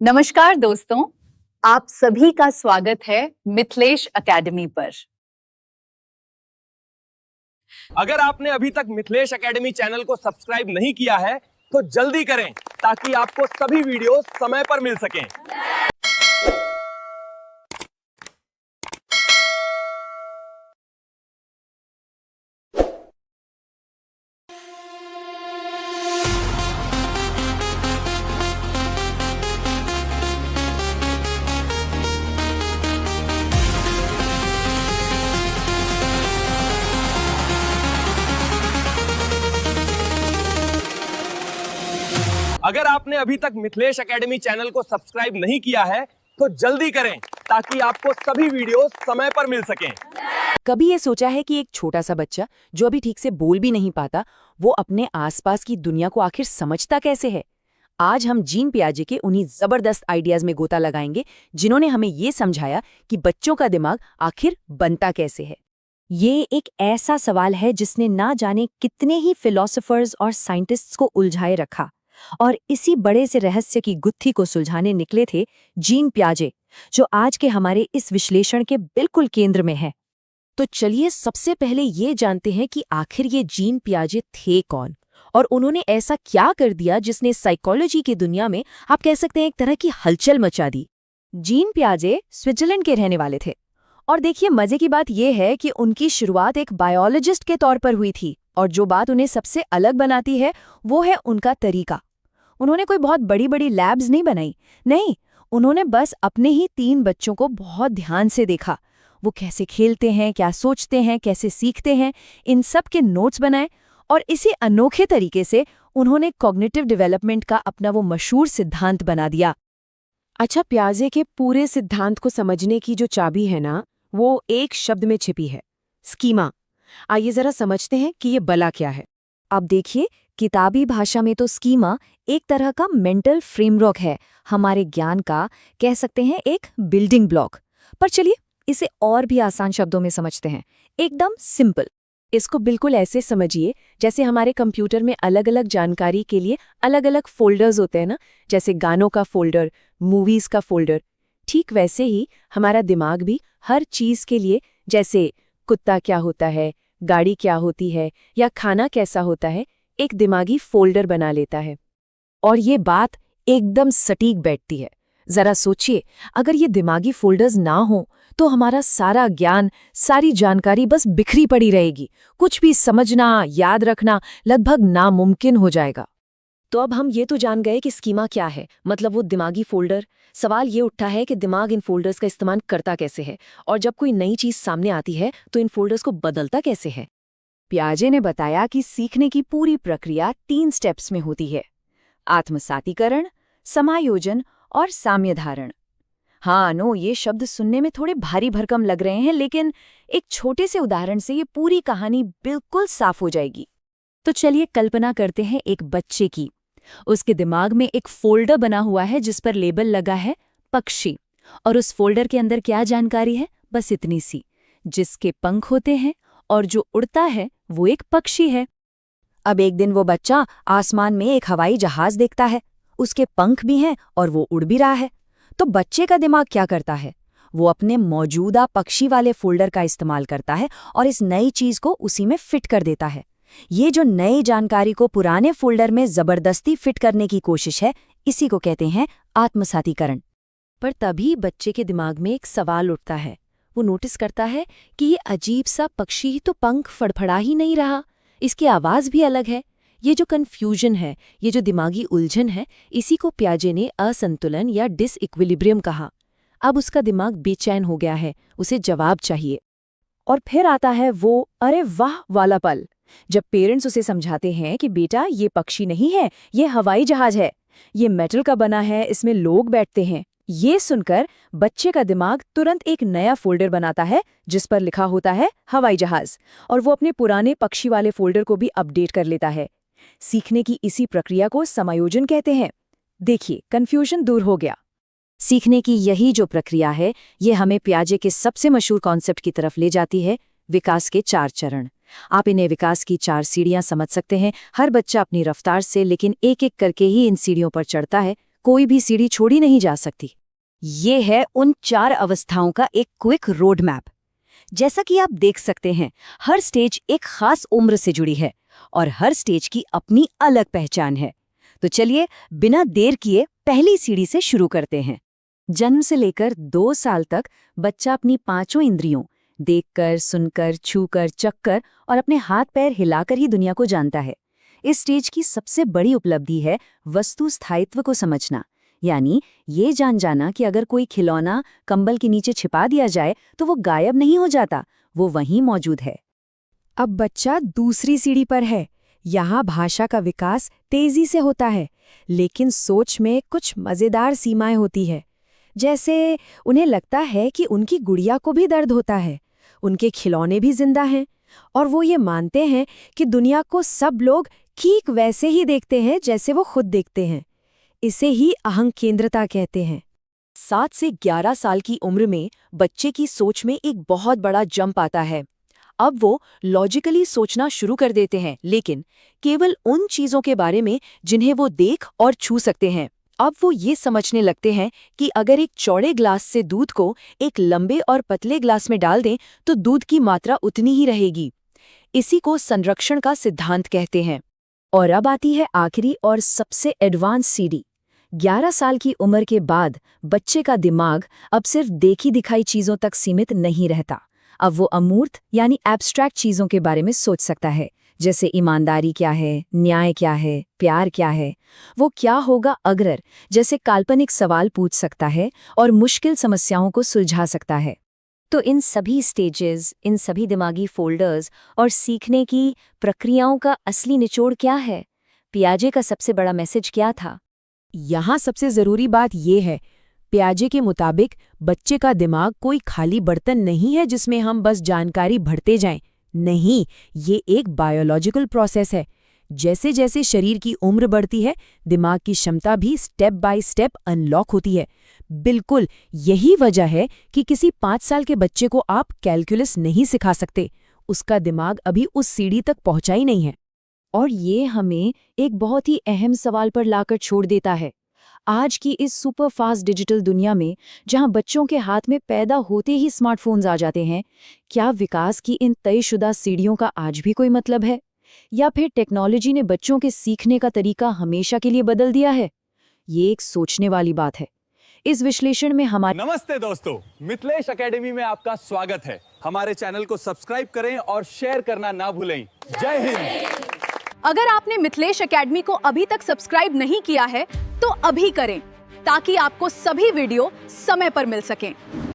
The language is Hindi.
नमस्कार दोस्तों, आप सभी का स्वागत है मिथिलेश एकेडमी पर। अगर आपने अभी तक मिथिलेश एकेडमी चैनल को सब्सक्राइब नहीं किया है तो जल्दी करें ताकि आपको सभी वीडियो समय पर मिल सकें। अगर आपने अभी तक मिथिलेश एकेडमी चैनल को सब्सक्राइब नहीं किया है तो जल्दी करें ताकि आपको सभी वीडियो समय पर मिल सकें। कभी ये सोचा है कि एक छोटा सा बच्चा जो अभी ठीक से बोल भी नहीं पाता, वो अपने आसपास की दुनिया को आखिर समझता कैसे है? आज हम जीन पियाजे के उन्हीं जबरदस्त आइडियाज में गोता लगाएंगे जिन्होंने हमें ये समझाया कि बच्चों का दिमाग आखिर बनता कैसे है। ये एक ऐसा सवाल है जिसने ना जाने कितने ही फिलोसोफर्स और साइंटिस्ट्स को उलझाए रखा, और इसी बड़े से रहस्य की गुत्थी को सुलझाने निकले थे जीन पियाजे, जो आज के हमारे इस विश्लेषण के बिल्कुल केंद्र में है। तो चलिए सबसे पहले ये जानते हैं कि आखिर ये जीन पियाजे थे कौन, और उन्होंने ऐसा क्या कर दिया जिसने साइकोलॉजी की दुनिया में आप कह सकते हैं एक तरह की हलचल मचा दी। जीन पियाजे स्विट्जरलैंड के रहने वाले थे, और देखिए मजे की बात यह है कि उनकी शुरुआत एक बायोलॉजिस्ट के तौर पर हुई थी, और जो बात उन्हें सबसे अलग बनाती है वो है उनका तरीका। उन्होंने कोई बहुत बड़ी बड़ी लैब्स नहीं बनाई, नहीं, उन्होंने बस अपने ही 3 बच्चों को बहुत ध्यान से देखा। वो कैसे खेलते हैं, क्या सोचते हैं, कैसे सीखते हैं, इन सब के नोट्स बनाए, और इसी अनोखे तरीके से उन्होंने कॉग्निटिव डेवलपमेंट का अपना वो मशहूर सिद्धांत बना दिया। अच्छा, पियाजे के पूरे सिद्धांत को समझने की जो चाबी है ना, वो एक शब्द में छिपी है, स्कीमा। आइए जरा समझते हैं कि ये भला क्या है। अब देखिए, किताबी भाषा में तो स्कीमा एक तरह का मेंटल फ्रेमवर्क है, हमारे ज्ञान का कह सकते हैं एक बिल्डिंग ब्लॉक। पर चलिए इसे और भी आसान शब्दों में समझते हैं, एकदम सिंपल। इसको बिल्कुल ऐसे समझिए जैसे हमारे कंप्यूटर में अलग अलग जानकारी के लिए अलग अलग फोल्डर्स होते हैं ना, जैसे गानों का फोल्डर, मूवीज का फोल्डर। ठीक वैसे ही हमारा दिमाग भी हर चीज के लिए, जैसे कुत्ता क्या होता है, गाड़ी क्या होती है, या खाना कैसा होता है, एक दिमागी फोल्डर बना लेता है। और ये बात एकदम सटीक बैठती है। जरा सोचिए, अगर ये दिमागी फोल्डर्स ना हो तो हमारा सारा ज्ञान, सारी जानकारी बस बिखरी पड़ी रहेगी। कुछ भी समझना, याद रखना लगभग नामुमकिन हो जाएगा। तो अब हम ये तो जान गए कि स्कीमा क्या है, मतलब वो दिमागी फोल्डर। सवाल ये उठता है कि दिमाग इन फोल्डर्स का इस्तेमाल करता कैसे है, और जब कोई नई चीज सामने आती है तो इन फोल्डर्स को बदलता कैसे है। पियाजे ने बताया कि सीखने की पूरी प्रक्रिया 3 स्टेप्स में होती है: आत्मसातीकरण, समायोजन और साम्यधारण। हाँ नो, ये शब्द सुनने में थोड़े भारी भरकम लग रहे हैं, लेकिन एक छोटे से उदाहरण से ये पूरी कहानी बिल्कुल साफ हो जाएगी। तो चलिए कल्पना करते हैं एक बच्चे की। उसके दिमाग में एक फोल्डर बना हुआ है जिस पर लेबल लगा है पक्षी, और उस फोल्डर के अंदर क्या जानकारी है? बस इतनी सी: जिसके पंख होते हैं और जो उड़ता है वो एक पक्षी है। अब एक दिन वो बच्चा आसमान में एक हवाई जहाज देखता है, उसके पंख भी हैं और वो उड़ भी रहा है। तो बच्चे का दिमाग क्या करता है? वो अपने मौजूदा पक्षी वाले फोल्डर का इस्तेमाल करता है और इस नई चीज को उसी में फिट कर देता है। ये जो नई जानकारी को पुराने फोल्डर में जबरदस्ती फिट करने की कोशिश है, इसी को कहते हैं आत्मसातीकरण। पर तभी बच्चे के दिमाग में एक सवाल उठता है। वो नोटिस करता है कि ये अजीब सा पक्षी तो पंख फड़फड़ा ही नहीं रहा, इसकी आवाज भी अलग है। ये जो कन्फ्यूजन है, ये जो दिमागी उलझन है, इसी को पियाजे ने असंतुलन या डिसइक्विलिब्रियम कहा। अब उसका दिमाग बेचैन हो गया है, उसे जवाब चाहिए। और फिर आता है वो अरे वाह वाला पल, जब पेरेंट्स उसे समझाते हैं कि बेटा ये पक्षी नहीं है, ये हवाई जहाज है, ये मेटल का बना है, इसमें लोग बैठते हैं। ये सुनकर बच्चे का दिमाग तुरंत एक नया फोल्डर बनाता है जिस पर लिखा होता है हवाई जहाज, और वो अपने पुराने पक्षी वाले फोल्डर को भी अपडेट कर लेता है। सीखने की इसी प्रक्रिया को समायोजन कहते हैं। देखिए, कंफ्यूजन दूर हो गया। सीखने की यही जो प्रक्रिया है, ये हमें पियाजे के सबसे मशहूर कॉन्सेप्ट की तरफ ले जाती है, विकास के 4 चरण। आप इन्हें विकास की 4 सीढ़ियां समझ सकते हैं। हर बच्चा अपनी रफ्तार से, लेकिन एक एक करके ही इन सीढ़ियों पर चढ़ता है। कोई भी सीढ़ी छोड़ी नहीं जा सकती। ये है उन 4 अवस्थाओं का एक क्विक रोड मैप। जैसा कि आप देख सकते हैं, हर स्टेज एक खास उम्र से जुड़ी है और हर स्टेज की अपनी अलग पहचान है। तो चलिए बिना देर किए पहली सीढ़ी से शुरू करते हैं। जन्म से लेकर 2 साल तक बच्चा अपनी 5 इंद्रियों देखकर, सुनकर, छूकर, चखकर और अपने हाथ पैर हिलाकर ही दुनिया को जानता है। इस स्टेज की सबसे बड़ी उपलब्धि है वस्तु स्थायित्व को समझना, यानी ये जान जाना कि अगर कोई खिलौना कंबल के नीचे छिपा दिया जाए तो वो गायब नहीं हो जाता, वो वहीं मौजूद है। अब बच्चा दूसरी सीढ़ी पर है। यहाँ भाषा का विकास तेजी से होता है, लेकिन सोच में कुछ मजेदार सीमाएं होती है। जैसे उन्हें लगता है कि उनकी गुड़िया को भी दर्द होता है, उनके खिलौने भी जिंदा हैं, और वो ये मानते हैं कि दुनिया को सब लोग ठीक वैसे ही देखते हैं जैसे वो खुद देखते हैं। इसे ही अहंकेंद्रता कहते हैं। 7 से 11 साल की उम्र में बच्चे की सोच में एक बहुत बड़ा जंप आता है। अब वो लॉजिकली सोचना शुरू कर देते हैं, लेकिन केवल उन चीज़ों के बारे में जिन्हें वो देख और छू सकते हैं। अब वो ये समझने लगते हैं कि अगर एक चौड़े ग्लास से दूध को एक लंबे और पतले ग्लास में डाल दें तो दूध की मात्रा उतनी ही रहेगी। इसी को संरक्षण का सिद्धांत कहते हैं। और अब आती है आखिरी और सबसे एडवांस सीढ़ी। 11 साल की उम्र के बाद बच्चे का दिमाग अब सिर्फ देखी दिखाई चीज़ों तक सीमित नहीं रहता। अब वो अमूर्त यानी एब्स्ट्रैक्ट चीज़ों के बारे में सोच सकता है, जैसे ईमानदारी क्या है, न्याय क्या है, प्यार क्या है, वो क्या होगा अगर, जैसे काल्पनिक सवाल पूछ सकता है और मुश्किल समस्याओं को सुलझा सकता है। तो इन सभी स्टेजेस, इन सभी दिमागी फोल्डर्स और सीखने की प्रक्रियाओं का असली निचोड़ क्या है? पियाजे का सबसे बड़ा मैसेज क्या था? यहाँ सबसे जरूरी बात ये है, पियाजे के मुताबिक बच्चे का दिमाग कोई खाली बर्तन नहीं है जिसमें हम बस जानकारी भरते जाएं। नहीं, ये एक बायोलॉजिकल प्रोसेस है। जैसे जैसे शरीर की उम्र बढ़ती है, दिमाग की क्षमता भी स्टेप बाय स्टेप अनलॉक होती है। बिल्कुल यही वजह है कि किसी 5 साल के बच्चे को आप कैलकुलस नहीं सिखा सकते, उसका दिमाग अभी उस सीढ़ी तक पहुंचा ही नहीं है। और ये हमें एक बहुत ही अहम सवाल पर लाकर छोड़ देता है। आज की इस सुपर फास्ट डिजिटल दुनिया में, जहां बच्चों के हाथ में पैदा होते ही स्मार्टफोन्स आ जाते हैं, क्या विकास की इन तयशुदा सीढ़ियों का आज भी कोई मतलब है? या फिर टेक्नोलॉजी ने बच्चों के सीखने का तरीका हमेशा के लिए बदल दिया है? ये एक सोचने वाली बात है। इस विश्लेषण में हमारे नमस्ते दोस्तों, मिथिलेश एकेडमी में आपका स्वागत है। हमारे चैनल को सब्सक्राइब करें और शेयर करना ना भूलें। जय हिंद। अगर आपने मिथिलेश एकेडमी को अभी तक सब्सक्राइब नहीं किया है तो अभी करें, ताकि आपको सभी वीडियो समय पर मिल सकें।